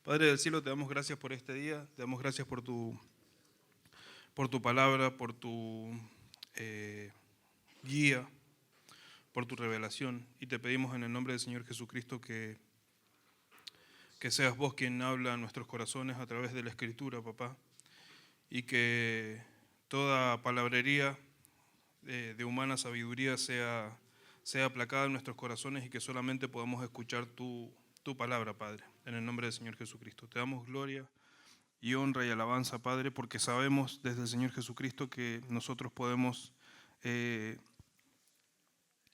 Padre del cielo, te damos gracias por este día, te damos gracias por tu palabra, por tu guía, por tu revelación. Y te pedimos en el nombre del Señor Jesucristo que seas vos quien habla a nuestros corazones a través de la Escritura, papá. Y que toda palabrería de humana sabiduría sea aplacada en nuestros corazones y que solamente podamos escuchar tu palabra, Padre, en el nombre del Señor Jesucristo. Te damos gloria y honra y alabanza, Padre, porque sabemos desde el Señor Jesucristo que nosotros podemos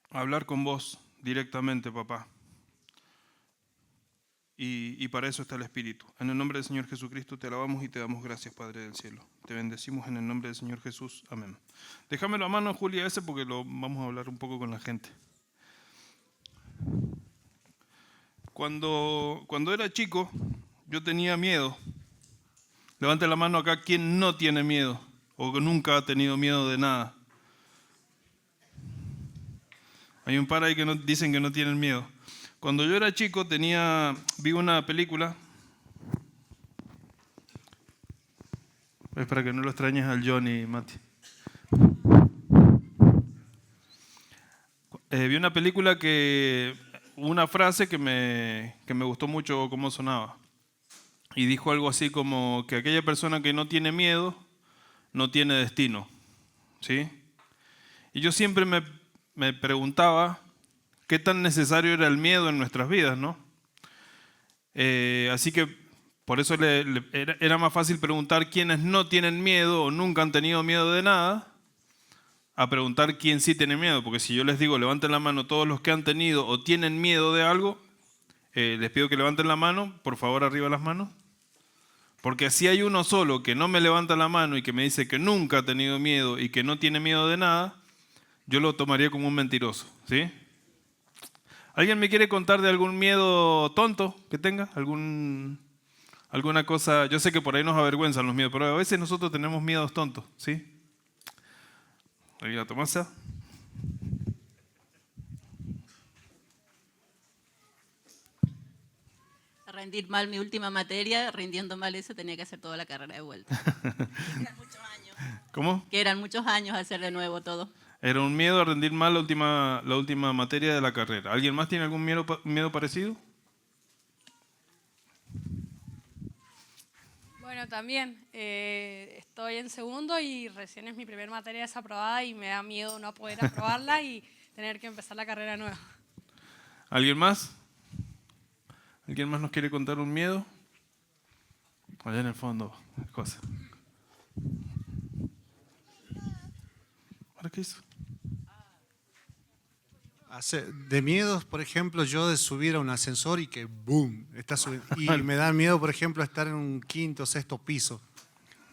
hablar con vos directamente, papá. Y para eso está el Espíritu. En el nombre del Señor Jesucristo te alabamos y te damos gracias, Padre del cielo. Te bendecimos en el nombre del Señor Jesús. Amén. Déjamelo a mano, Julia, ese, porque lo vamos a hablar un poco con la gente. Cuando era chico, yo tenía miedo. Levante la mano acá, ¿quién no tiene miedo? O que nunca ha tenido miedo de nada. Hay un par ahí que dicen que no tienen miedo. Cuando yo era chico vi una película. Es para que no lo extrañes al Johnny, Mati. Vi una película una frase que me gustó mucho cómo sonaba. Y dijo algo así como que aquella persona que no tiene miedo no tiene destino. ¿Sí? Y yo siempre me preguntaba qué tan necesario era el miedo en nuestras vidas, ¿no? Así que por eso era más fácil preguntar quiénes no tienen miedo o nunca han tenido miedo de nada, a preguntar quién sí tiene miedo. Porque si yo les digo, levanten la mano todos los que han tenido o tienen miedo de algo, les pido que levanten la mano, por favor, arriba las manos. Porque si hay uno solo que no me levanta la mano y que me dice que nunca ha tenido miedo y que no tiene miedo de nada, yo lo tomaría como un mentiroso, ¿sí? ¿Alguien me quiere contar de algún miedo tonto que tenga? ¿Alguna cosa? Yo sé que por ahí nos avergüenzan los miedos, pero a veces nosotros tenemos miedos tontos, ¿sí? Oiga, Tomasa. Rendir mal mi última materia, rindiendo mal eso tenía que hacer toda la carrera de vuelta. Eran muchos años. ¿Cómo? Que eran muchos años hacer de nuevo todo. Era un miedo a rendir mal la última materia de la carrera. ¿Alguien más tiene algún miedo parecido? Bueno, también estoy en segundo y recién es mi primera materia desaprobada y me da miedo no poder aprobarla y tener que empezar la carrera nueva. ¿Alguien más? ¿Alguien más nos quiere contar un miedo? Allá en el fondo, cosa. ¿Para qué hizo? De miedos, por ejemplo, yo de subir a un ascensor y que ¡boom! Está subiendo. Y me da miedo, por ejemplo, estar en un quinto o sexto piso.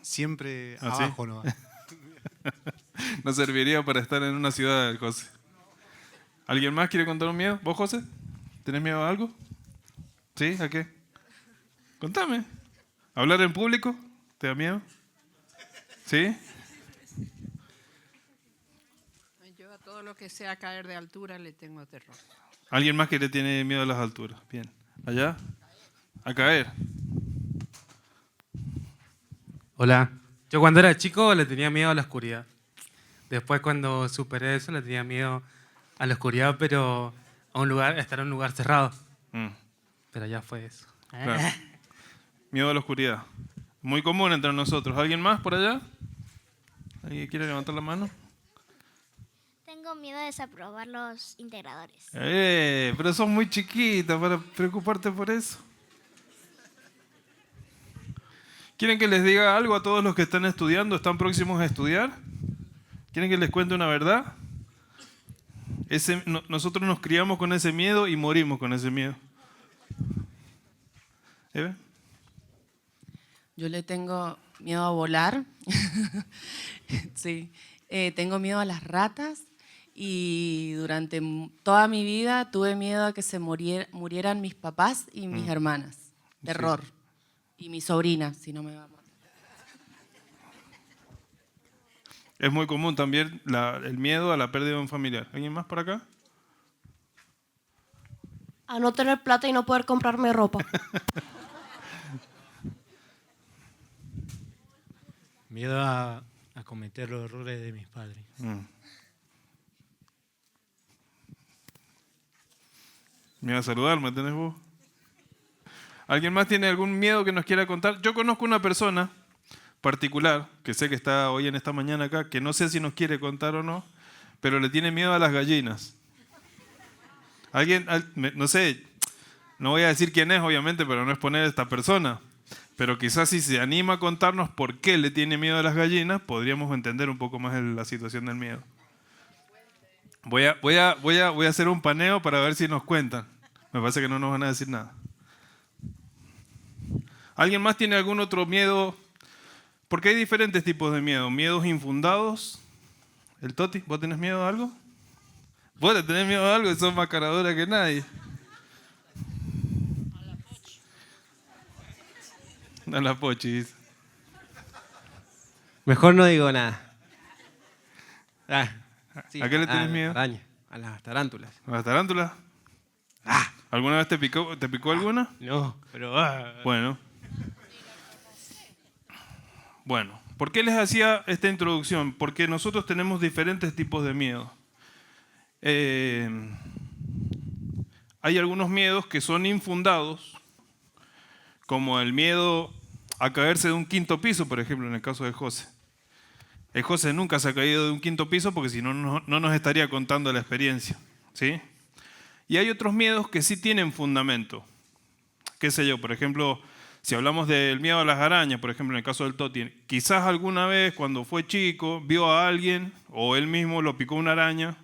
Siempre ¿Ah, abajo, sí? ¿no? No serviría para estar en una ciudad, José. ¿Alguien más quiere contar un miedo? ¿Vos, José? ¿Tenés miedo a algo? ¿Sí? ¿A qué? Contame. ¿Hablar en público? ¿Te da miedo? ¿Sí? Yo a todo lo que sea caer de altura le tengo terror. ¿Alguien más que le tiene miedo a las alturas? Bien. ¿Allá? A caer. Hola. Yo cuando era chico le tenía miedo a la oscuridad. Después cuando superé eso le tenía miedo a la oscuridad, pero estar en un lugar cerrado. Pero ya fue eso. Claro. Miedo a la oscuridad. Muy común entre nosotros. ¿Alguien más por allá? ¿Alguien quiere levantar la mano? Tengo miedo de desaprobar los integradores. Pero sos muy chiquita para preocuparte por eso. ¿Quieren que les diga algo a todos los que están estudiando, están próximos a estudiar? ¿Quieren que les cuente una verdad? Nosotros nos criamos con ese miedo y morimos con ese miedo. ¿Eve? Yo le tengo miedo a volar. Sí. Tengo miedo a las ratas y durante toda mi vida tuve miedo a que se murieran mis papás y mis hermanas. Terror. Sí. Y mi sobrina, si no me va a morir. Es muy común también el miedo a la pérdida de un familiar. ¿Alguien más por acá? A no tener plata y no poder comprarme ropa. Miedo a cometer los errores de mis padres. Me iba a saludar, ¿me tenés vos? ¿Alguien más tiene algún miedo que nos quiera contar? Yo conozco una persona particular, que sé que está hoy en esta mañana acá, que no sé si nos quiere contar o no, pero le tiene miedo a las gallinas. ¿Alguien? No sé, no voy a decir quién es, obviamente, pero no exponer a esta persona. Pero quizás si se anima a contarnos por qué le tiene miedo a las gallinas, podríamos entender un poco más la situación del miedo. Voy a hacer un paneo para ver si nos cuentan. Me parece que no nos van a decir nada. ¿Alguien más tiene algún otro miedo? Porque hay diferentes tipos de miedo. Miedos infundados. ¿El Toti? ¿Vos tenés miedo a algo? ¿Vos le tenés miedo a algo? Sos más caradura que nadie. A la Pochi, dice. Mejor no digo nada. Sí, ¿A qué le tenés miedo? Araña, a las tarántulas. ¿A las tarántulas? ¿Alguna vez te picó alguna? No, pero... Bueno, ¿por qué les hacía esta introducción? Porque nosotros tenemos diferentes tipos de miedo. Hay algunos miedos que son infundados, como el miedo a caerse de un quinto piso, por ejemplo, en el caso de José. El José nunca se ha caído de un quinto piso porque si no, no nos estaría contando la experiencia, ¿sí? Y hay otros miedos que sí tienen fundamento. Qué sé yo, por ejemplo, si hablamos del miedo a las arañas, por ejemplo, en el caso del Toti, quizás alguna vez cuando fue chico vio a alguien o él mismo lo picó una araña.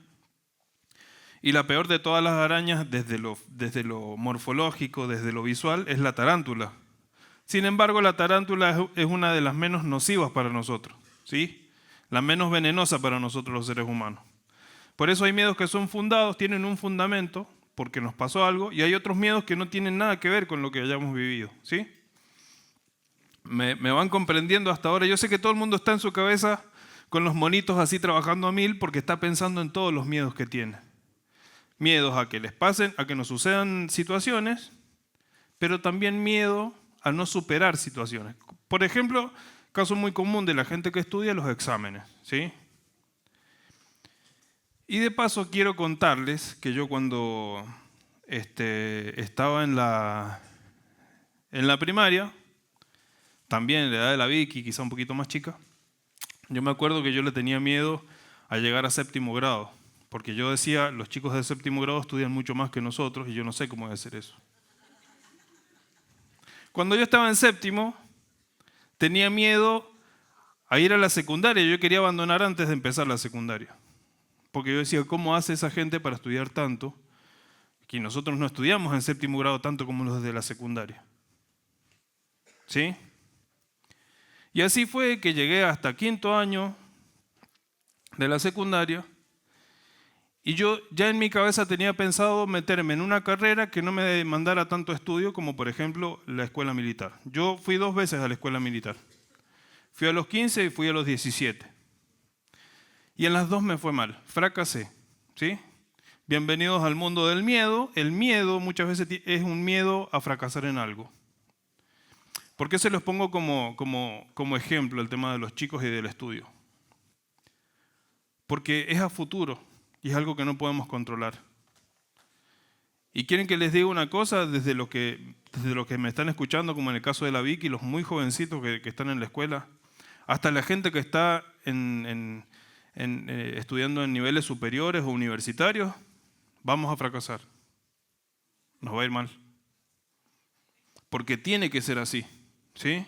Y la peor de todas las arañas, desde lo morfológico, desde lo visual, es la tarántula. Sin embargo, la tarántula es una de las menos nocivas para nosotros, ¿sí? La menos venenosa para nosotros los seres humanos. Por eso hay miedos que son fundados, tienen un fundamento, porque nos pasó algo, y hay otros miedos que no tienen nada que ver con lo que hayamos vivido, ¿sí? ¿Me van comprendiendo hasta ahora? Yo sé que todo el mundo está en su cabeza con los monitos así trabajando a 1000 porque está pensando en todos los miedos que tiene. Miedos a que les pasen, a que nos sucedan situaciones, pero también miedo a no superar situaciones. Por ejemplo, caso muy común de la gente que estudia los exámenes, ¿sí? Y de paso quiero contarles que yo cuando estaba en la primaria, también en la edad de la Vicky, quizá un poquito más chica, yo me acuerdo que yo le tenía miedo a llegar a séptimo grado. Porque yo decía, los chicos de séptimo grado estudian mucho más que nosotros y yo no sé cómo voy a hacer eso. Cuando yo estaba en séptimo, tenía miedo a ir a la secundaria. Yo quería abandonar antes de empezar la secundaria. Porque yo decía, ¿cómo hace esa gente para estudiar tanto? Que nosotros no estudiamos en séptimo grado tanto como los de la secundaria. ¿Sí? Y así fue que llegué hasta quinto año de la secundaria. Y yo ya en mi cabeza tenía pensado meterme en una carrera que no me demandara tanto estudio como, por ejemplo, la escuela militar. Yo fui 2 veces a la escuela militar. Fui a los 15 y fui a los 17. Y en las 2 me fue mal, fracasé, ¿sí? Bienvenidos al mundo del miedo. El miedo muchas veces es un miedo a fracasar en algo. ¿Por qué se los pongo como ejemplo el tema de los chicos y del estudio? Porque es a futuro. Y es algo que no podemos controlar. Y quieren que les diga una cosa, desde lo que me están escuchando, como en el caso de la Vicky, los muy jovencitos que están en la escuela, hasta la gente que está estudiando en niveles superiores o universitarios, vamos a fracasar. Nos va a ir mal. Porque tiene que ser así, ¿sí?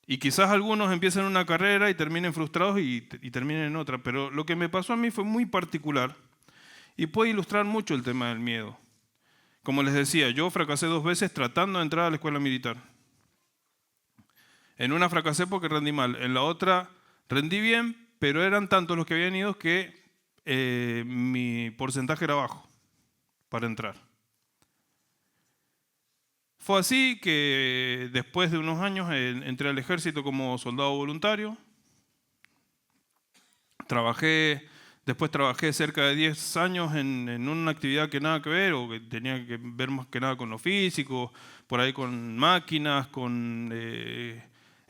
Y quizás algunos empiecen una carrera y terminen frustrados y terminen en otra, pero lo que me pasó a mí fue muy particular y puede ilustrar mucho el tema del miedo. Como les decía, yo fracasé 2 veces tratando de entrar a la escuela militar. En una fracasé porque rendí mal, en la otra rendí bien, pero eran tantos los que habían ido que mi porcentaje era bajo para entrar. Fue así que después de unos años entré al ejército como soldado voluntario. Después trabajé cerca de 10 años en una actividad que nada que ver, o que tenía que ver más que nada con lo físico, por ahí con máquinas, con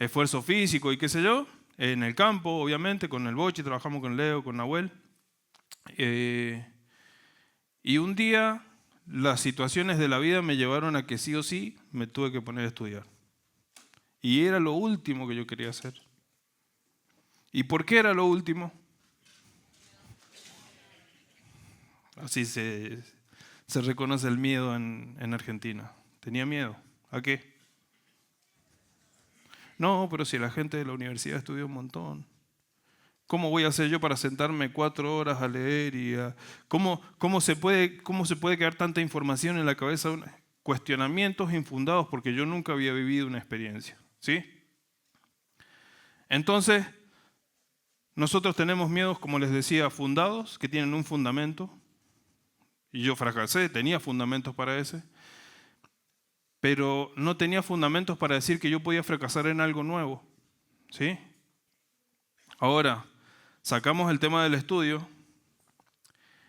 esfuerzo físico y qué sé yo, en el campo, obviamente, con el Bochi, trabajamos con Leo, con Nahuel. Y un día las situaciones de la vida me llevaron a que sí o sí me tuve que poner a estudiar. Y era lo último que yo quería hacer. ¿Y por qué era lo último? Así se reconoce el miedo en Argentina. Tenía miedo. ¿A qué? No, pero si la gente de la universidad estudia un montón. ¿Cómo voy a hacer yo para sentarme 4 horas a leer? ¿Cómo se puede quedar tanta información en la cabeza? Cuestionamientos infundados porque yo nunca había vivido una experiencia. ¿Sí? Entonces, nosotros tenemos miedos, como les decía, fundados, que tienen un fundamento. Y yo fracasé, tenía fundamentos para ese. Pero no tenía fundamentos para decir que yo podía fracasar en algo nuevo. ¿Sí? Ahora, sacamos el tema del estudio.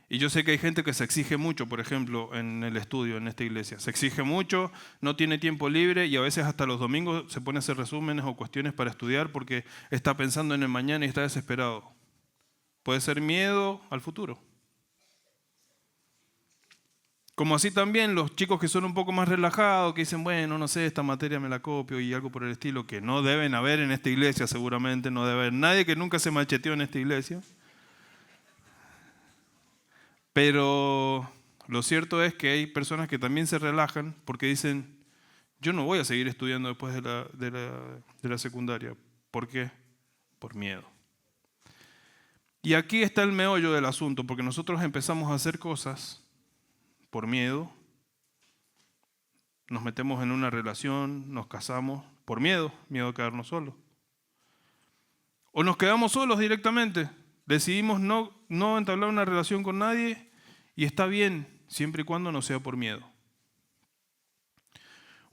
Y yo sé que hay gente que se exige mucho, por ejemplo, en el estudio en esta iglesia. Se exige mucho, no tiene tiempo libre y a veces hasta los domingos se pone a hacer resúmenes o cuestiones para estudiar porque está pensando en el mañana y está desesperado. Puede ser miedo al futuro. Como así también los chicos que son un poco más relajados, que dicen, bueno, no sé, esta materia me la copio y algo por el estilo, que no deben haber en esta iglesia seguramente, no debe haber nadie que nunca se macheteó en esta iglesia. Pero lo cierto es que hay personas que también se relajan porque dicen, yo no voy a seguir estudiando después de la secundaria. ¿Por qué? Por miedo. Y aquí está el meollo del asunto, porque nosotros empezamos a hacer cosas por miedo, nos metemos en una relación, nos casamos por miedo a quedarnos solos. O nos quedamos solos directamente. Decidimos no entablar una relación con nadie y está bien, siempre y cuando no sea por miedo.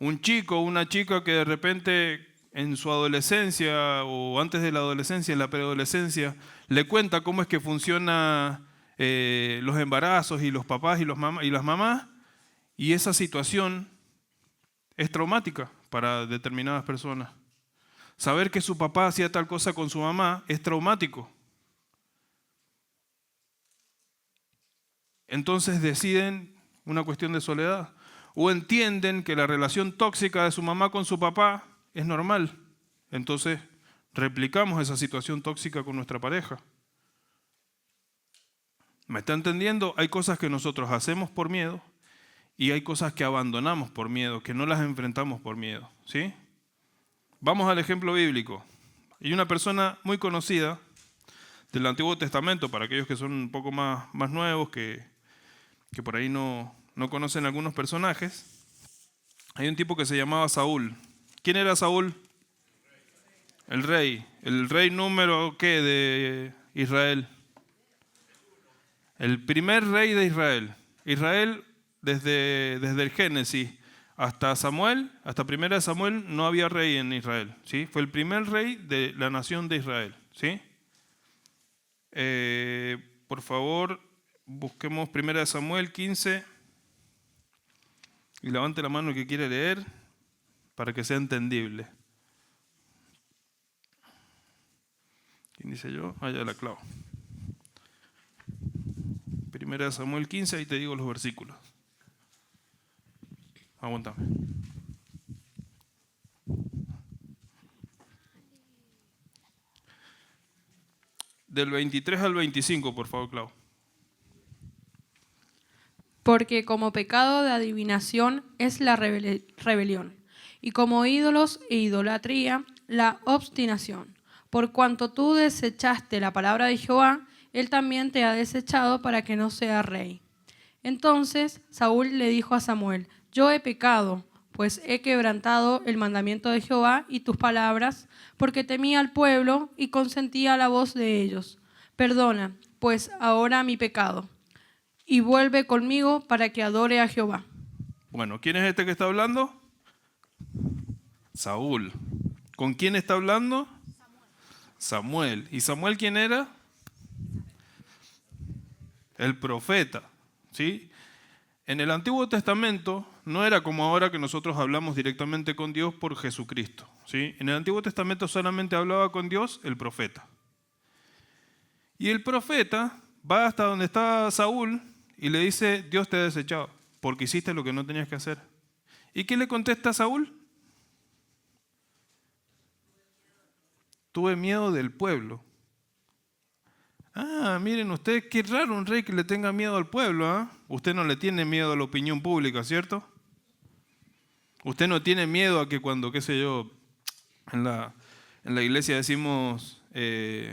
Un chico o una chica que de repente en su adolescencia o antes de la adolescencia, en la preadolescencia, le cuenta cómo es que funciona los embarazos y los papás y las mamás, y esa situación es traumática para determinadas personas. Saber que su papá hacía tal cosa con su mamá es traumático. Entonces deciden una cuestión de soledad. O entienden que la relación tóxica de su mamá con su papá es normal. Entonces replicamos esa situación tóxica con nuestra pareja. ¿Me está entendiendo? Hay cosas que nosotros hacemos por miedo y hay cosas que abandonamos por miedo, que no las enfrentamos por miedo. ¿Sí? Vamos al ejemplo bíblico. Hay una persona muy conocida del Antiguo Testamento, para aquellos que son un poco más nuevos, que por ahí no conocen algunos personajes. Hay un tipo que se llamaba Saúl. ¿Quién era Saúl? El rey. ¿El rey número qué de Israel? El primer rey de Israel. Israel, desde el Génesis hasta Samuel, hasta primera de Samuel, no había rey en Israel. ¿Sí? Fue el primer rey de la nación de Israel. ¿Sí? Por favor, busquemos primera de Samuel 15 y levante la mano el que quiere leer para que sea entendible. ¿Quién dice yo? Ah, ya la clavo. Primera de Samuel 15, ahí te digo los versículos. Aguántame. Del 23 al 25, por favor, Clau. Porque como pecado de adivinación es la rebelión, y como ídolos e idolatría la obstinación. Por cuanto tú desechaste la palabra de Jehová, él también te ha desechado para que no sea rey. Entonces Saúl le dijo a Samuel, yo he pecado, pues he quebrantado el mandamiento de Jehová y tus palabras, porque temía al pueblo y consentía a la voz de ellos. Perdona, pues ahora mi pecado, y vuelve conmigo para que adore a Jehová. Bueno, ¿quién es este que está hablando? Saúl. ¿Con quién está hablando? Samuel. ¿Y Samuel quién era? El profeta. ¿Sí? En el Antiguo Testamento no era como ahora que nosotros hablamos directamente con Dios por Jesucristo, ¿sí? En el Antiguo Testamento solamente hablaba con Dios el profeta. Y el profeta va hasta donde está Saúl y le dice, Dios te ha desechado porque hiciste lo que no tenías que hacer. ¿Y qué le contesta a Saúl? Tuve miedo del pueblo. Ah, miren ustedes, qué raro un rey que le tenga miedo al pueblo, ¿ah? Usted no le tiene miedo a la opinión pública, ¿cierto? Usted no tiene miedo a que cuando, qué sé yo, en la iglesia decimos,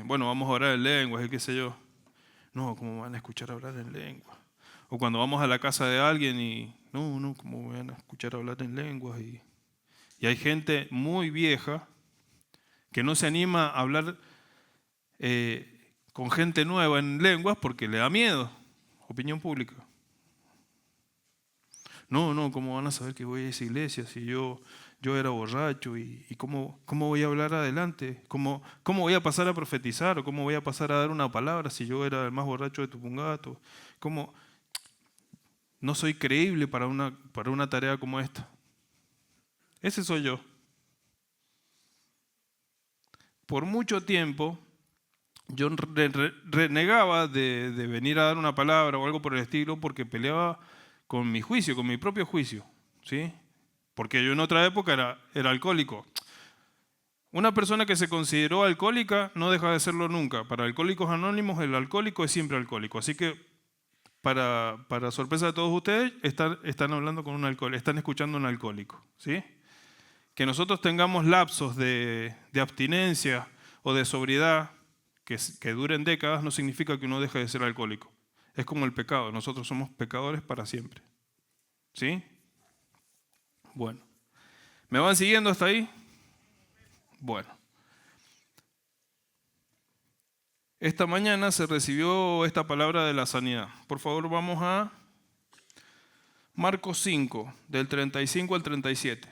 bueno, vamos a orar en lenguas y qué sé yo. No, ¿cómo van a escuchar hablar en lengua? O cuando vamos a la casa de alguien y, no, ¿cómo van a escuchar hablar en lenguas? Y hay gente muy vieja que no se anima a hablar con gente nueva en lenguas porque le da miedo, opinión pública. No, ¿cómo van a saber que voy a esa iglesia si yo era borracho? ¿Y cómo voy a hablar adelante? ¿Cómo voy a pasar a profetizar? ¿O cómo voy a pasar a dar una palabra si yo era el más borracho de Tupungato? ¿Cómo? No soy creíble para una tarea como esta. Ese soy yo. Por mucho tiempo yo renegaba de venir a dar una palabra o algo por el estilo porque peleaba con mi juicio, con mi propio juicio, ¿sí? Porque yo en otra época era alcohólico. Una persona que se consideró alcohólica no deja de serlo nunca. Para Alcohólicos Anónimos, el alcohólico es siempre alcohólico. Así que, para sorpresa de todos ustedes, están hablando con un alcohólico, están escuchando a un alcohólico, ¿sí? Que nosotros tengamos lapsos de abstinencia o de sobriedad que duren décadas no significa que uno deje de ser alcohólico. Es como el pecado, nosotros somos pecadores para siempre. ¿Sí? Bueno. ¿Me van siguiendo hasta ahí? Bueno. Esta mañana se recibió esta palabra de la sanidad. Por favor, vamos a Marcos 5, del 35 al 37.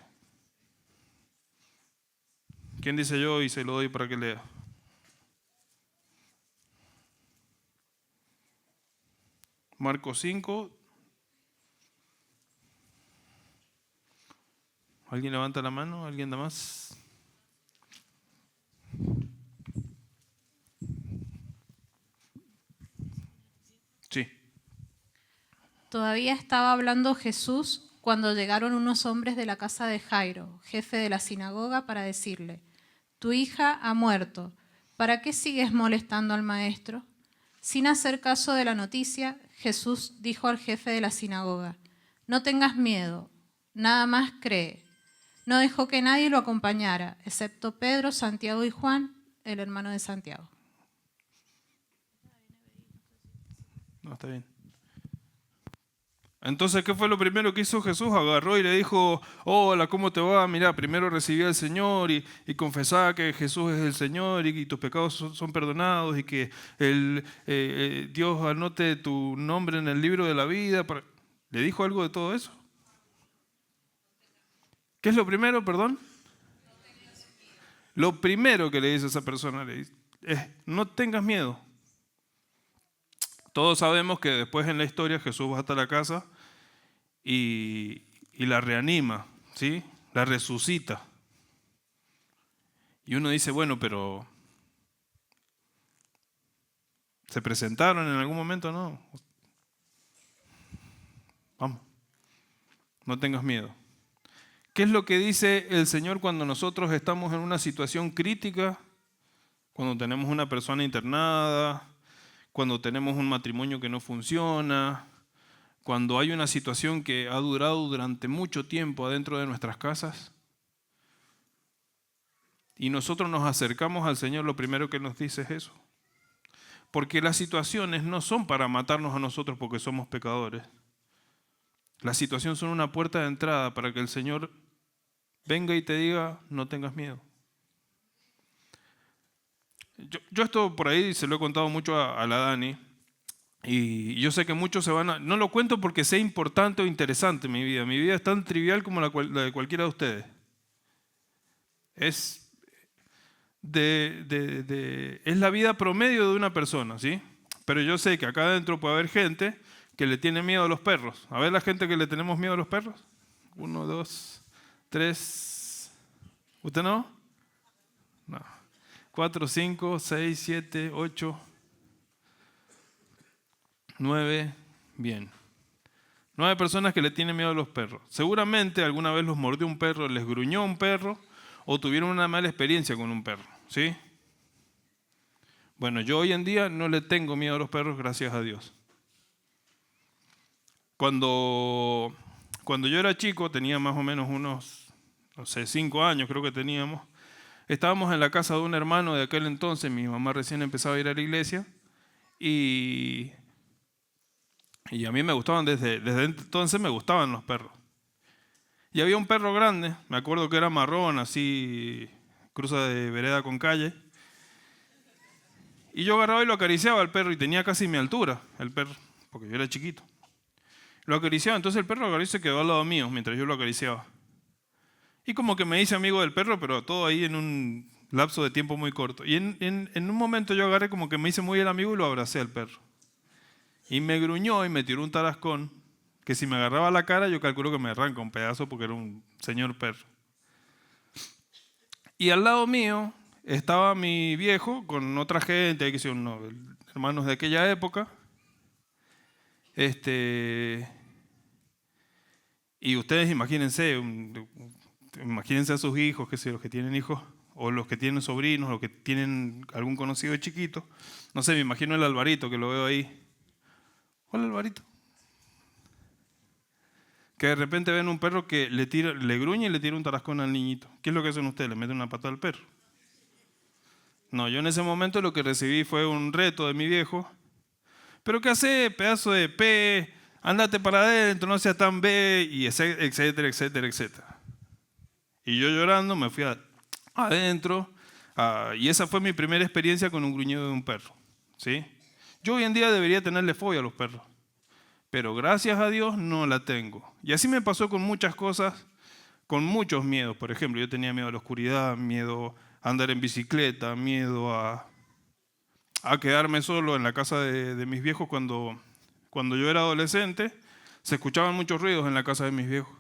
¿Quién dice yo y se lo doy para que lea? Marcos 5. ¿Alguien levanta la mano? ¿Alguien da más? Sí. Todavía estaba hablando Jesús cuando llegaron unos hombres de la casa de Jairo, jefe de la sinagoga, para decirle, tu hija ha muerto, ¿para qué sigues molestando al maestro? Sin hacer caso de la noticia, Jesús dijo al jefe de la sinagoga, no tengas miedo, nada más cree. No dejó que nadie lo acompañara, excepto Pedro, Santiago y Juan, el hermano de Santiago. No, está bien. Entonces, ¿qué fue lo primero que hizo Jesús? Agarró y le dijo, hola, ¿cómo te va? Mira, primero recibí al Señor y confesá que Jesús es el Señor y tus pecados son perdonados y que Dios anote tu nombre en el libro de la vida. ¿Le dijo algo de todo eso? ¿Qué es lo primero, perdón? Lo primero que le dice a esa persona es, no tengas miedo. Todos sabemos que después en la historia Jesús va hasta la casa y la reanima, ¿sí? La resucita. Y uno dice, bueno, pero ¿se presentaron en algún momento? No. Vamos, no tengas miedo. ¿Qué es lo que dice el Señor cuando nosotros estamos en una situación crítica? Cuando tenemos una persona internada, cuando tenemos un matrimonio que no funciona, cuando hay una situación que ha durado durante mucho tiempo adentro de nuestras casas, y nosotros nos acercamos al Señor, lo primero que nos dice es eso. Porque las situaciones no son para matarnos a nosotros porque somos pecadores. Las situaciones son una puerta de entrada para que el Señor venga y te diga, no tengas miedo. Yo esto por ahí se lo he contado mucho a la Dani y yo sé que muchos se van a... No lo cuento porque sea importante o interesante mi vida. Mi vida es tan trivial como la de cualquiera de ustedes. Es la vida promedio de una persona, ¿sí? Pero yo sé que acá adentro puede haber gente que le tiene miedo a los perros. A ver la gente que le tenemos miedo a los perros. 1, 2, 3. ¿Usted no? No. 4, 5, 6, 7, 8, 9. Bien. 9 personas que le tienen miedo a los perros. Seguramente alguna vez los mordió un perro, les gruñó un perro o tuvieron una mala experiencia con un perro. ¿Sí? Bueno, yo hoy en día no le tengo miedo a los perros, gracias a Dios. Cuando yo era chico, tenía más o menos unos, no sé, 5 años creo que teníamos, estábamos en la casa de un hermano de aquel entonces, mi mamá recién empezaba a ir a la iglesia, y a mí me gustaban, desde entonces me gustaban los perros. Y había un perro grande, me acuerdo que era marrón, así, cruza de vereda con calle, y yo agarraba y lo acariciaba al perro, y tenía casi mi altura, el perro, porque yo era chiquito. Lo acariciaba, entonces el perro agarró y se quedó al lado mío mientras yo lo acariciaba. Y como que me hice amigo del perro, pero todo ahí en un lapso de tiempo muy corto. Y en un momento yo agarré como que me hice muy el amigo y lo abracé al perro. Y me gruñó y me tiró un tarascón, que si me agarraba la cara yo calculo que me arranca un pedazo porque era un señor perro. Y al lado mío estaba mi viejo con otra gente, que son hermanos de aquella época. Y ustedes imagínense a sus hijos, que sé, los que tienen hijos, o los que tienen sobrinos, o que tienen algún conocido chiquito. No sé, me imagino el Alvarito, que lo veo ahí. Hola, Alvarito. Que de repente ven un perro que le gruñe y le tira un tarascón al niñito. ¿Qué es lo que hacen ustedes? ¿Le meten una patada al perro? No, yo en ese momento lo que recibí fue un reto de mi viejo. ¿Pero qué hace, pedazo de P? Ándate para adentro, no seas tan B, y etcétera, etcétera, etcétera. Y yo llorando me fui adentro, y esa fue mi primera experiencia con un gruñido de un perro. ¿Sí? Yo hoy en día debería tenerle fobia a los perros, pero gracias a Dios no la tengo. Y así me pasó con muchas cosas, con muchos miedos. Por ejemplo, yo tenía miedo a la oscuridad, miedo a andar en bicicleta, miedo a quedarme solo en la casa de mis viejos cuando yo era adolescente. Se escuchaban muchos ruidos en la casa de mis viejos.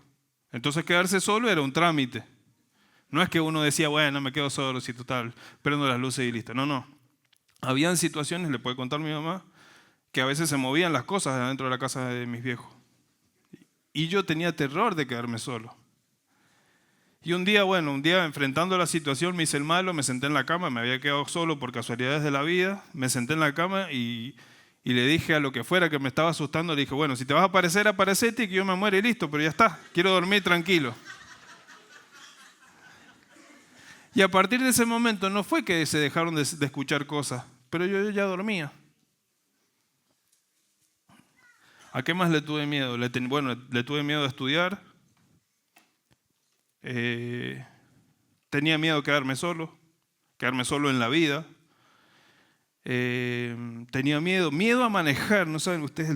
Entonces quedarse solo era un trámite. No es que uno decía, bueno, me quedo solo, si total, prendo las luces y listo. No, no. Habían situaciones, le puede contar mi mamá, que a veces se movían las cosas dentro de la casa de mis viejos. Y yo tenía terror de quedarme solo. Y un día enfrentando la situación, me hice el malo, me senté en la cama, me había quedado solo por casualidades de la vida, me senté en la cama y le dije a lo que fuera que me estaba asustando, le dije, bueno, si te vas a aparecer, aparecete y que yo me muera y listo, pero ya está, quiero dormir tranquilo. Y a partir de ese momento no fue que se dejaron de escuchar cosas, pero yo ya dormía. ¿A qué más le tuve miedo? Le tuve miedo de estudiar. Tenía miedo de quedarme solo en la vida. Tenía miedo a manejar, no saben ustedes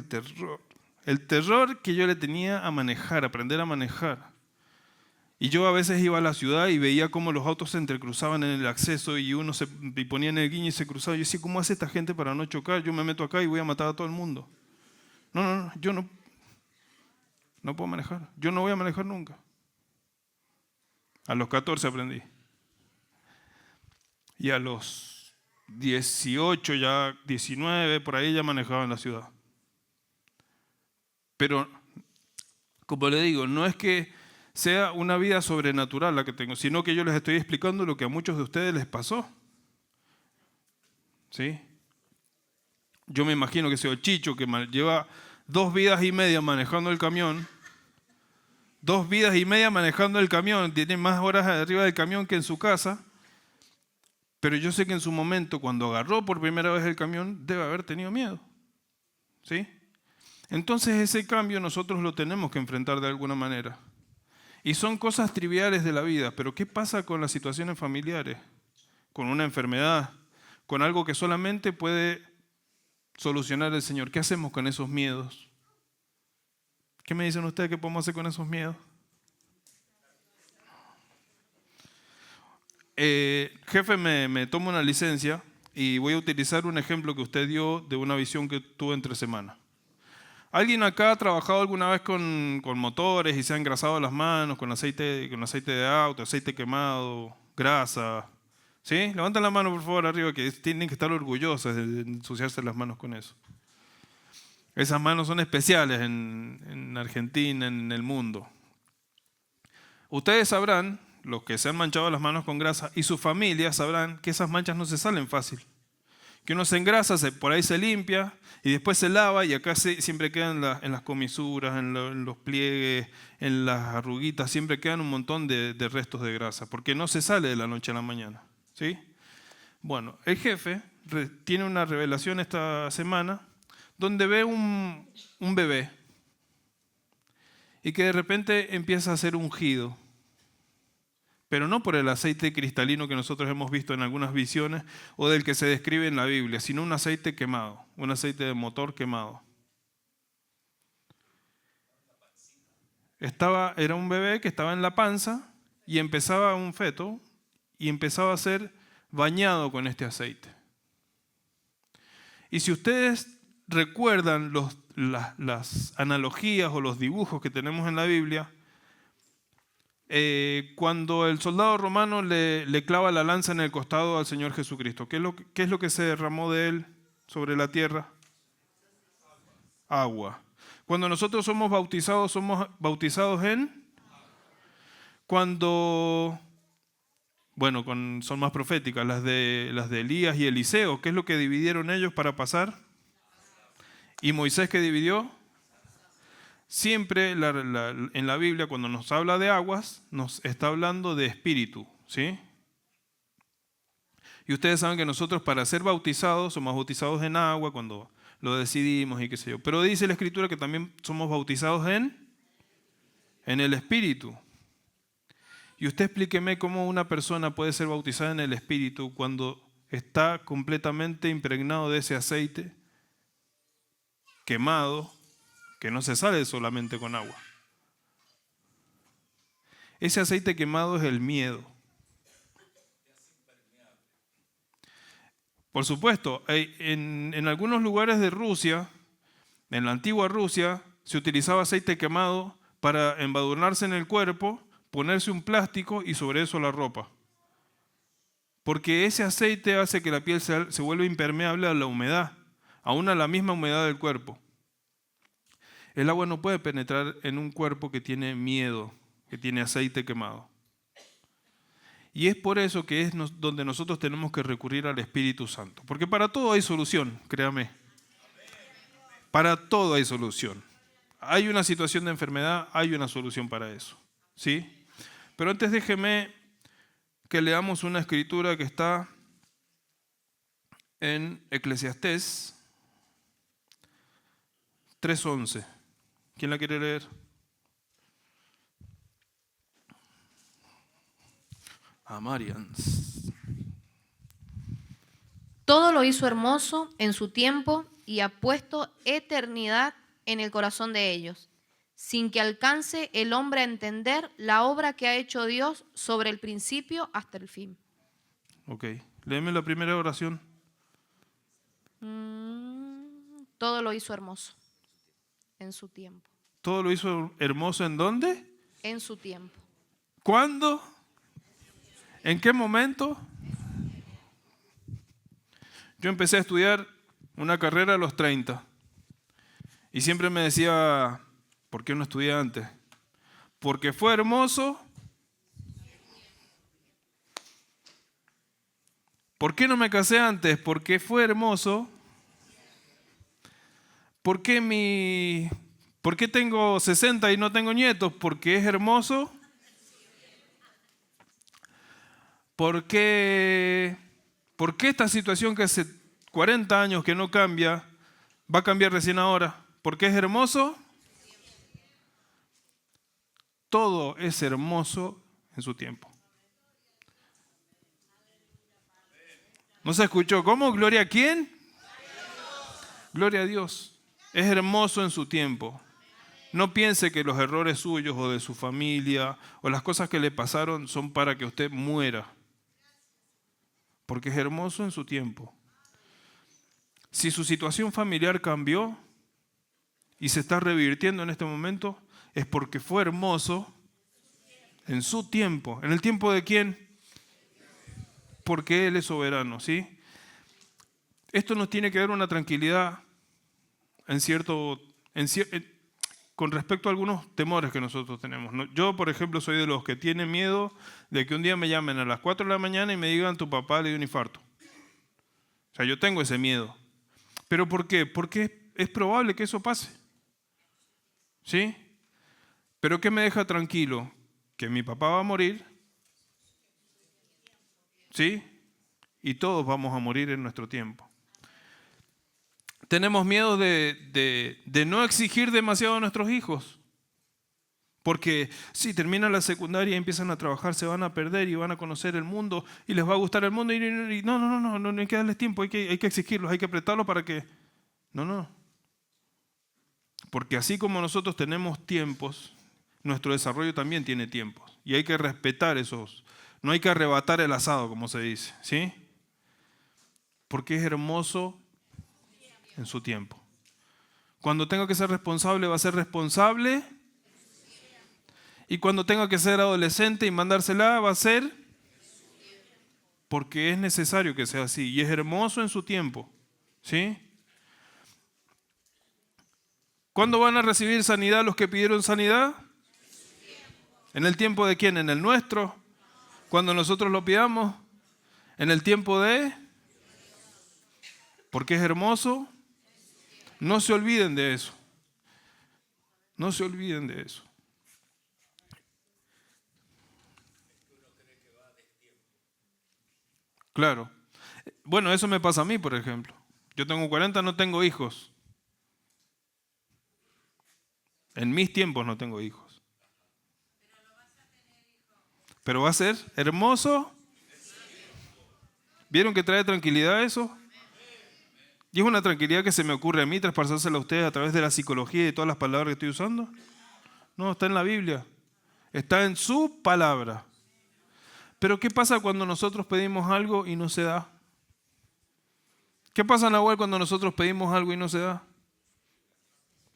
el terror que yo le tenía a manejar, aprender a manejar. Y yo a veces iba a la ciudad y veía cómo los autos se entrecruzaban en el acceso y uno y ponía en el guiño y se cruzaba. Yo decía, ¿cómo hace esta gente para no chocar? Yo me meto acá y voy a matar a todo el mundo. No, yo no puedo manejar. Yo no voy a manejar nunca. A los 14 aprendí. Y a los 18, ya 19, por ahí ya manejaba en la ciudad. Pero, como le digo, no es que sea una vida sobrenatural la que tengo, sino que yo les estoy explicando lo que a muchos de ustedes les pasó. ¿Sí? Yo me imagino que sea el Chicho, que lleva 2 vidas y media manejando el camión. 2 vidas y media manejando el camión, tiene más horas arriba del camión que en su casa. Pero yo sé que en su momento, cuando agarró por primera vez el camión, debe haber tenido miedo. ¿Sí? Entonces ese cambio nosotros lo tenemos que enfrentar de alguna manera. Y son cosas triviales de la vida, pero ¿qué pasa con las situaciones familiares? Con una enfermedad, con algo que solamente puede solucionar el Señor. ¿Qué hacemos con esos miedos? ¿Qué me dicen ustedes que podemos hacer con esos miedos? Jefe, me tomo una licencia y voy a utilizar un ejemplo que usted dio de una visión que tuve entre semana. ¿Alguien acá ha trabajado alguna vez con motores y se ha engrasado las manos con aceite de auto, aceite quemado, grasa? ¿Sí? Levanten la mano por favor arriba, que tienen que estar orgullosos de ensuciarse las manos con eso. Esas manos son especiales en Argentina, en el mundo. Ustedes sabrán, los que se han manchado las manos con grasa y sus familias sabrán que esas manchas no se salen fácil. Que uno se engrasa, por ahí se limpia y después se lava y acá siempre quedan en las comisuras, en los pliegues, en las arruguitas, siempre quedan un montón de restos de grasa, porque no se sale de la noche a la mañana. ¿Sí? Bueno, el jefe tiene una revelación esta semana donde ve un bebé y que de repente empieza a ser ungido. Pero no por el aceite cristalino que nosotros hemos visto en algunas visiones o del que se describe en la Biblia, sino un aceite quemado, un aceite de motor quemado. Era un bebé que estaba en la panza y empezaba un feto y empezaba a ser bañado con este aceite. Y si ustedes recuerdan las analogías o los dibujos que tenemos en la Biblia, cuando el soldado romano le clava la lanza en el costado al Señor Jesucristo, ¿qué es lo que se derramó de él sobre la tierra? Agua. Cuando nosotros somos bautizados en... Cuando... Bueno, son más proféticas, las de Elías y Eliseo. ¿Qué es lo que dividieron ellos para pasar? ¿Y Moisés qué dividió? Siempre en la Biblia, cuando nos habla de aguas, nos está hablando de espíritu, ¿sí? Y ustedes saben que nosotros para ser bautizados, somos bautizados en agua cuando lo decidimos y qué sé yo. Pero dice la Escritura que también somos bautizados en el espíritu. Y usted explíqueme cómo una persona puede ser bautizada en el espíritu cuando está completamente impregnado de ese aceite quemado, que no se sale solamente con agua. Ese aceite quemado es el miedo. Por supuesto, en algunos lugares de Rusia, en la antigua Rusia, se utilizaba aceite quemado para embadurnarse en el cuerpo, ponerse un plástico y sobre eso la ropa. Porque ese aceite hace que la piel se vuelva impermeable a la humedad, aún a la misma humedad del cuerpo. El agua no puede penetrar en un cuerpo que tiene miedo, que tiene aceite quemado. Y es por eso que es donde nosotros tenemos que recurrir al Espíritu Santo. Porque para todo hay solución, créame. Para todo hay solución. Hay una situación de enfermedad, hay una solución para eso. ¿Sí? Pero antes déjeme que leamos una escritura que está en Eclesiastés 3:11. ¿Quién la quiere leer? Marians. Todo lo hizo hermoso en su tiempo y ha puesto eternidad en el corazón de ellos, sin que alcance el hombre a entender la obra que ha hecho Dios sobre el principio hasta el fin. Ok, léeme la primera oración. Todo lo hizo hermoso en su tiempo. ¿Todo lo hizo hermoso en dónde? En su tiempo. ¿Cuándo? ¿En qué momento? Yo empecé a estudiar una carrera a los 30 y siempre me decía, ¿por qué no estudié antes? Porque fue hermoso. ¿Por qué no me casé antes? Porque fue hermoso. ¿Por qué tengo 60 y no tengo nietos? Porque es hermoso. ¿Por qué esta situación que hace 40 años que no cambia, va a cambiar recién ahora? ¿Porque es hermoso? Todo es hermoso en su tiempo. ¿No se escuchó? ¿Cómo? ¿Gloria a quién? Gloria a Dios. Es hermoso en su tiempo. No piense que los errores suyos o de su familia o las cosas que le pasaron son para que usted muera. Porque es hermoso en su tiempo. Si su situación familiar cambió, y se está revirtiendo en este momento, es porque fue hermoso en su tiempo. ¿En el tiempo de quién? Porque Él es soberano, ¿sí? Esto nos tiene que dar una tranquilidad con respecto a algunos temores que nosotros tenemos. Yo, por ejemplo, soy de los que tienen miedo de que un día me llamen a las 4 de la mañana y me digan tu papá le dio un infarto. O sea, yo tengo ese miedo. ¿Pero por qué? Porque es probable que eso pase. ¿Sí? ¿Pero qué me deja tranquilo? Que mi papá va a morir. ¿Sí? Y todos vamos a morir en nuestro tiempo. Tenemos miedo de no exigir demasiado a nuestros hijos. Porque si terminan la secundaria y empiezan a trabajar, se van a perder y van a conocer el mundo y les va a gustar el mundo. Y no hay que darles tiempo, hay que exigirlos, hay que apretarlos para que... No. Porque así como nosotros tenemos tiempos, nuestro desarrollo también tiene tiempos. Y hay que respetar esos. No hay que arrebatar el asado, como se dice, ¿sí? Porque es hermoso en su tiempo. Cuando tenga que ser responsable, va a ser responsable. Y cuando tenga que ser adolescente y mandársela, va a ser porque es necesario que sea así. Y es hermoso en su tiempo, ¿sí? ¿Cuándo van a recibir sanidad los que pidieron sanidad? ¿En el tiempo de quién? ¿En el nuestro? ¿Cuando nosotros lo pidamos? ¿En el tiempo de? Porque es hermoso. No se olviden de eso. No se olviden de eso. Claro. Bueno, eso me pasa a mí, por ejemplo. Yo tengo 40, no tengo hijos. En mis tiempos no tengo hijos. Pero va a ser hermoso. ¿Vieron que trae tranquilidad eso? ¿Y es una tranquilidad que se me ocurre a mí traspasársela a ustedes a través de la psicología y todas las palabras que estoy usando? No, está en la Biblia. Está en su palabra. Pero ¿qué pasa cuando nosotros pedimos algo y no se da? ¿Qué pasa, Nahuel, cuando nosotros pedimos algo y no se da?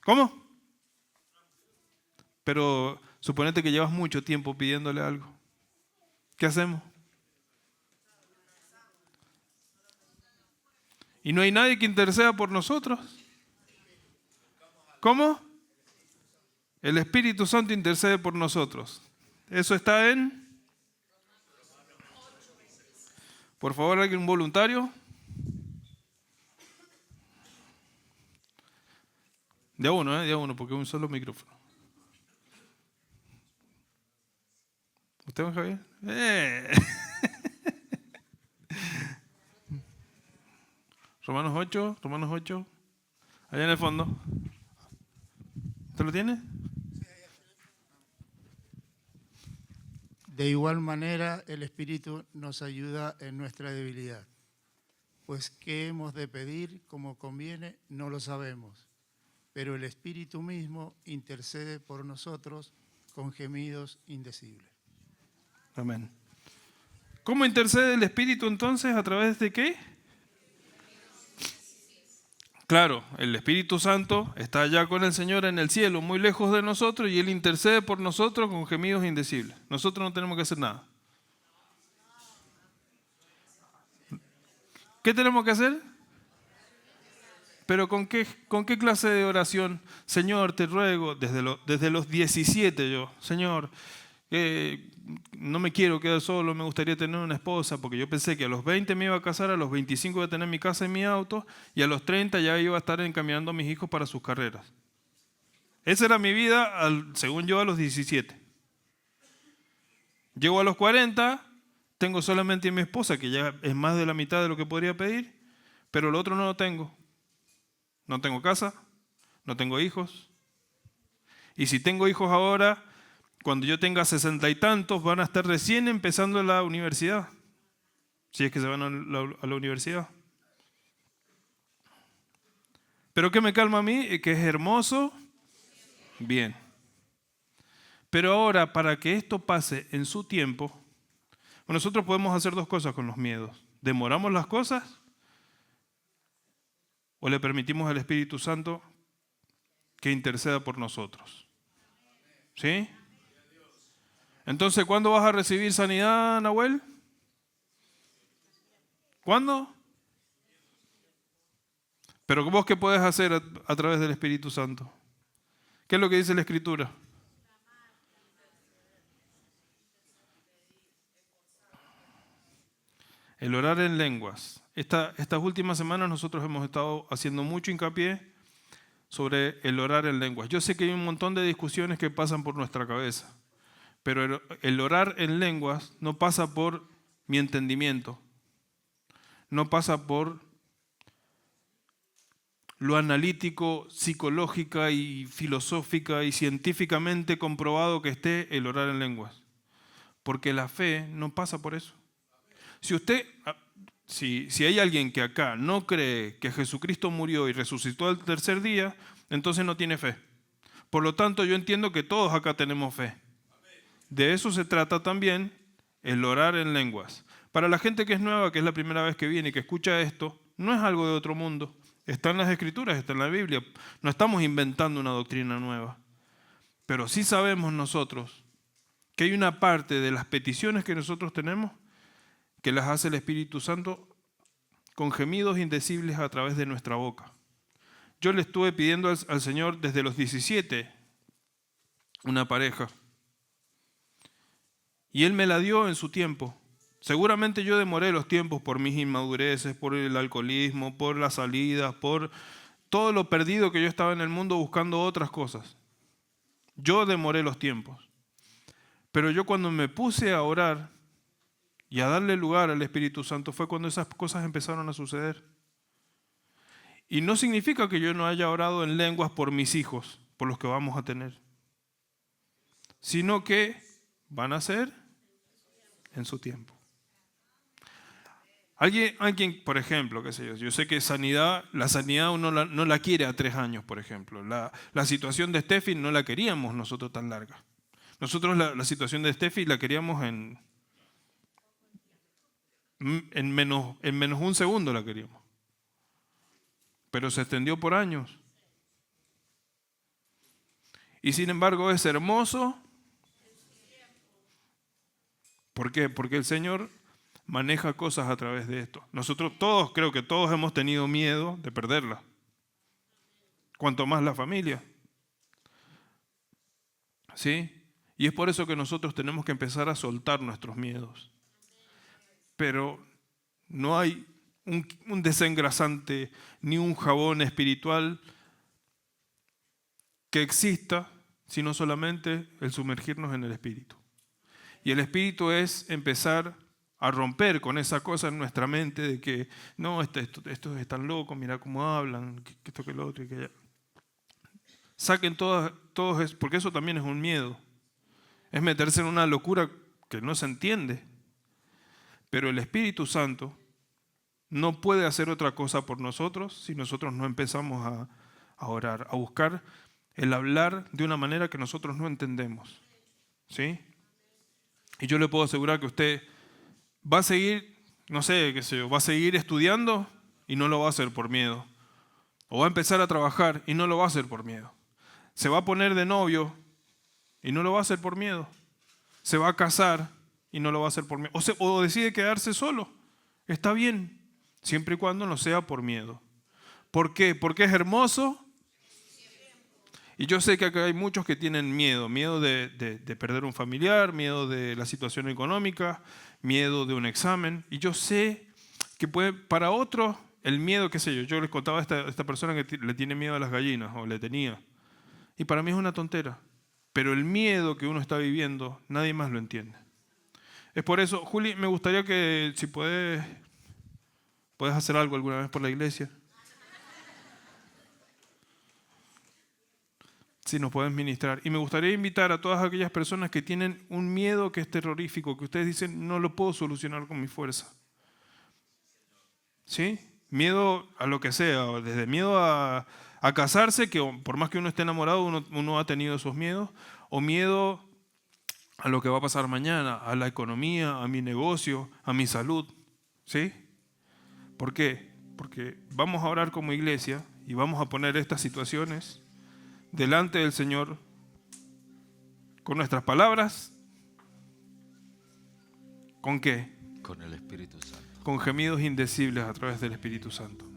¿Cómo? Pero suponete que llevas mucho tiempo pidiéndole algo. ¿Qué hacemos? ¿Y no hay nadie que interceda por nosotros? ¿Cómo? El Espíritu Santo intercede por nosotros. Eso está en... Por favor, ¿alguien voluntario? De a uno, porque es un solo micrófono. ¿Usted, Javier? Romanos 8, allá en el fondo. ¿Usted lo tiene? De igual manera, el Espíritu nos ayuda en nuestra debilidad, pues qué hemos de pedir como conviene no lo sabemos, pero el Espíritu mismo intercede por nosotros con gemidos indecibles. Amén. ¿Cómo intercede el Espíritu entonces? ¿A través de qué? Claro, el Espíritu Santo está allá con el Señor en el cielo, muy lejos de nosotros, y Él intercede por nosotros con gemidos indecibles. Nosotros no tenemos que hacer nada. ¿Qué tenemos que hacer? Pero ¿con qué clase de oración? Señor, te ruego, desde los 17 yo, Señor, no me quiero quedar solo, me gustaría tener una esposa, porque yo pensé que a los 20 me iba a casar, a los 25 iba a tener mi casa y mi auto, y a los 30 ya iba a estar encaminando a mis hijos para sus carreras. Esa era mi vida, según yo, a los 17. Llego a los 40, tengo solamente a mi esposa, que ya es más de la mitad de lo que podría pedir, pero lo otro no lo tengo. No tengo casa, no tengo hijos. Y si tengo hijos ahora, cuando yo tenga 60 y tantos, van a estar recién empezando la universidad. Si es que se van a la universidad. ¿Pero qué me calma a mí? Que es hermoso. Bien. Pero ahora, para que esto pase en su tiempo, nosotros podemos hacer dos cosas con los miedos. ¿Demoramos las cosas? ¿O le permitimos al Espíritu Santo que interceda por nosotros. ¿Sí? Entonces, ¿cuándo vas a recibir sanidad, Nahuel? ¿Cuándo? Pero vos, ¿qué puedes hacer a través del Espíritu Santo? ¿Qué es lo que dice la Escritura? El orar en lenguas. Estas últimas semanas nosotros hemos estado haciendo mucho hincapié sobre el orar en lenguas. Yo sé que hay un montón de discusiones que pasan por nuestra cabeza, pero el orar en lenguas no pasa por mi entendimiento, no pasa por lo analítico, psicológica y filosófica y científicamente comprobado que esté el orar en lenguas, porque la fe no pasa por eso. Si hay alguien que acá no cree que Jesucristo murió y resucitó al tercer día, entonces no tiene fe. Por lo tanto, yo entiendo que todos acá tenemos fe. De eso se trata también el orar en lenguas. Para la gente que es nueva, que es la primera vez que viene y que escucha esto, no es algo de otro mundo. Está en las Escrituras, está en la Biblia. No estamos inventando una doctrina nueva. Pero sí sabemos nosotros que hay una parte de las peticiones que nosotros tenemos que las hace el Espíritu Santo con gemidos indecibles a través de nuestra boca. Yo le estuve pidiendo al Señor desde los 17 una pareja. Y Él me la dio en su tiempo. Seguramente yo demoré los tiempos por mis inmadureces, por el alcoholismo, por las salidas, por todo lo perdido que yo estaba en el mundo buscando otras cosas. Yo demoré los tiempos. Pero yo cuando me puse a orar y a darle lugar al Espíritu Santo fue cuando esas cosas empezaron a suceder. Y no significa que yo no haya orado en lenguas por mis hijos, por los que vamos a tener, sino que van a ser en su tiempo. Alguien, por ejemplo, qué sé yo sé que la sanidad uno no la quiere a 3 años, por ejemplo. La situación de Steffi no la queríamos nosotros tan larga. Nosotros la situación de Steffi la queríamos en menos 1 segundo la queríamos. Pero se extendió por años. Y sin embargo es hermoso. ¿Por qué? Porque el Señor maneja cosas a través de esto. Nosotros creo que todos hemos tenido miedo de perderla. Cuanto más la familia. ¿Sí? Y es por eso que nosotros tenemos que empezar a soltar nuestros miedos. Pero no hay un desengrasante ni un jabón espiritual que exista, sino solamente el sumergirnos en el Espíritu. Y el Espíritu es empezar a romper con esa cosa en nuestra mente de que no, estos están locos, mira cómo hablan, que esto, que lo otro, y que ya. Saquen todos, porque eso también es un miedo. Es meterse en una locura que no se entiende. Pero el Espíritu Santo no puede hacer otra cosa por nosotros si nosotros no empezamos a orar, a buscar el hablar de una manera que nosotros no entendemos. ¿Sí? Y yo le puedo asegurar que usted va a seguir, va a seguir estudiando y no lo va a hacer por miedo. O va a empezar a trabajar y no lo va a hacer por miedo. Se va a poner de novio y no lo va a hacer por miedo. Se va a casar y no lo va a hacer por miedo. O decide quedarse solo. Está bien, siempre y cuando no sea por miedo. ¿Por qué? Porque es hermoso. Y yo sé que acá hay muchos que tienen miedo de perder un familiar, miedo de la situación económica, miedo de un examen. Y yo sé que para otros el miedo, yo les contaba a esta persona que le tiene miedo a las gallinas, o le tenía. Y para mí es una tontera. Pero el miedo que uno está viviendo, nadie más lo entiende. Es por eso, Juli, me gustaría que si puedes hacer algo alguna vez por la iglesia. Si nos pueden ministrar. Y me gustaría invitar a todas aquellas personas que tienen un miedo que es terrorífico, que ustedes dicen, no lo puedo solucionar con mi fuerza. ¿Sí? Miedo a lo que sea, desde miedo a casarse, que por más que uno esté enamorado, uno ha tenido esos miedos, o miedo a lo que va a pasar mañana, a la economía, a mi negocio, a mi salud. ¿Sí? ¿Por qué? Porque vamos a orar como iglesia y vamos a poner estas situaciones delante del Señor con nuestras palabras. ¿Con qué? Con el Espíritu Santo. Con gemidos indecibles a través del Espíritu Santo.